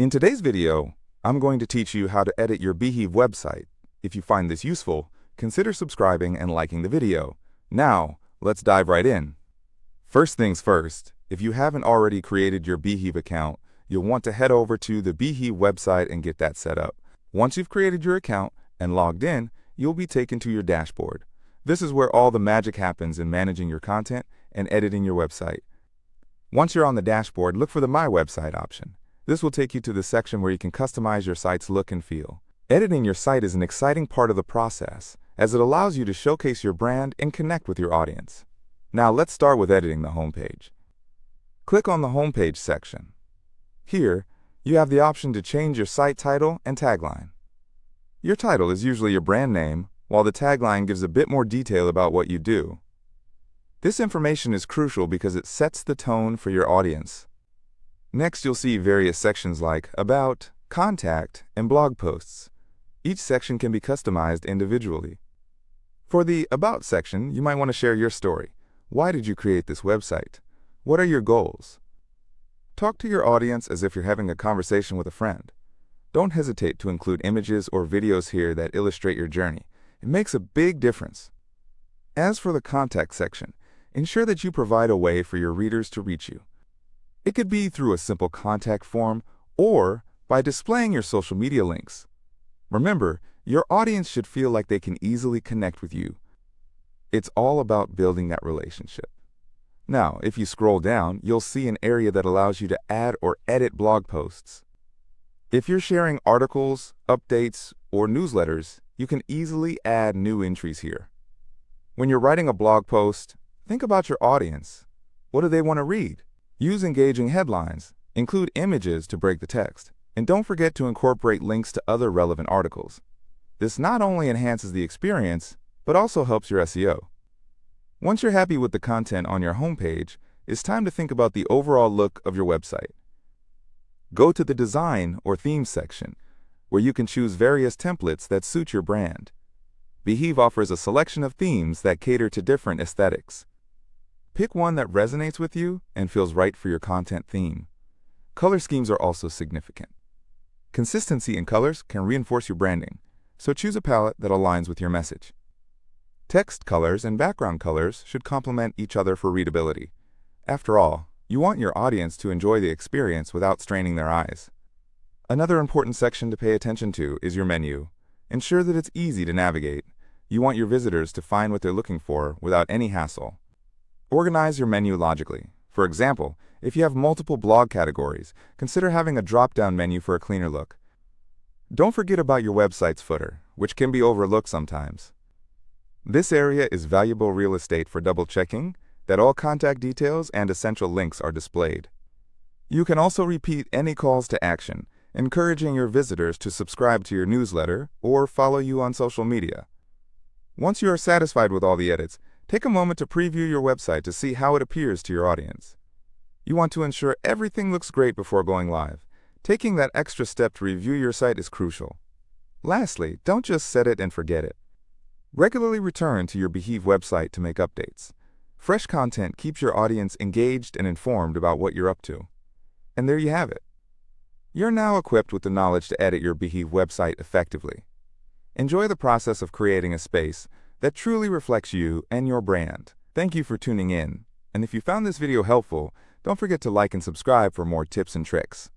In today's video, I'm going to teach you how to edit your Beehiiv website. If you find this useful, consider subscribing and liking the video. Now, let's dive right in. First things first, if you haven't already created your Beehiiv account, you'll want to head over to the Beehiiv website and get that set up. Once you've created your account and logged in, you'll be taken to your dashboard. This is where all the magic happens in managing your content and editing your website. Once you're on the dashboard, look for the My Website option. This will take you to the section where you can customize your site's look and feel. Editing your site is an exciting part of the process, as it allows you to showcase your brand and connect with your audience. Now let's start with editing the homepage. Click on the Homepage section. Here, you have the option to change your site title and tagline. Your title is usually your brand name, while the tagline gives a bit more detail about what you do. This information is crucial because it sets the tone for your audience. Next, you'll see various sections like About, Contact, and Blog Posts. Each section can be customized individually. For the About section, you might want to share your story. Why did you create this website? What are your goals? Talk to your audience as if you're having a conversation with a friend. Don't hesitate to include images or videos here that illustrate your journey. It makes a big difference. As for the Contact section, ensure that you provide a way for your readers to reach you. It could be through a simple contact form or by displaying your social media links. Remember, your audience should feel like they can easily connect with you. It's all about building that relationship. Now, if you scroll down, you'll see an area that allows you to add or edit blog posts. If you're sharing articles, updates, or newsletters, you can easily add new entries here. When you're writing a blog post, think about your audience. What do they want to read? Use engaging headlines, include images to break the text, and don't forget to incorporate links to other relevant articles. This not only enhances the experience, but also helps your SEO. Once you're happy with the content on your homepage, it's time to think about the overall look of your website. Go to the Design or Themes section, where you can choose various templates that suit your brand. Beehiiv offers a selection of themes that cater to different aesthetics. Pick one that resonates with you and feels right for your content theme. Color schemes are also significant. Consistency in colors can reinforce your branding, so choose a palette that aligns with your message. Text colors and background colors should complement each other for readability. After all, you want your audience to enjoy the experience without straining their eyes. Another important section to pay attention to is your menu. Ensure that it's easy to navigate. You want your visitors to find what they're looking for without any hassle. Organize your menu logically. For example, if you have multiple blog categories, consider having a drop-down menu for a cleaner look. Don't forget about your website's footer, which can be overlooked sometimes. This area is valuable real estate for double-checking that all contact details and essential links are displayed. You can also repeat any calls to action, encouraging your visitors to subscribe to your newsletter or follow you on social media. Once you are satisfied with all the edits, take a moment to preview your website to see how it appears to your audience. You want to ensure everything looks great before going live. Taking that extra step to review your site is crucial. Lastly, don't just set it and forget it. Regularly return to your Beehiiv website to make updates. Fresh content keeps your audience engaged and informed about what you're up to. And there you have it. You're now equipped with the knowledge to edit your Beehiiv website effectively. Enjoy the process of creating a space that truly reflects you and your brand. Thank you for tuning in, and if you found this video helpful, don't forget to like and subscribe for more tips and tricks.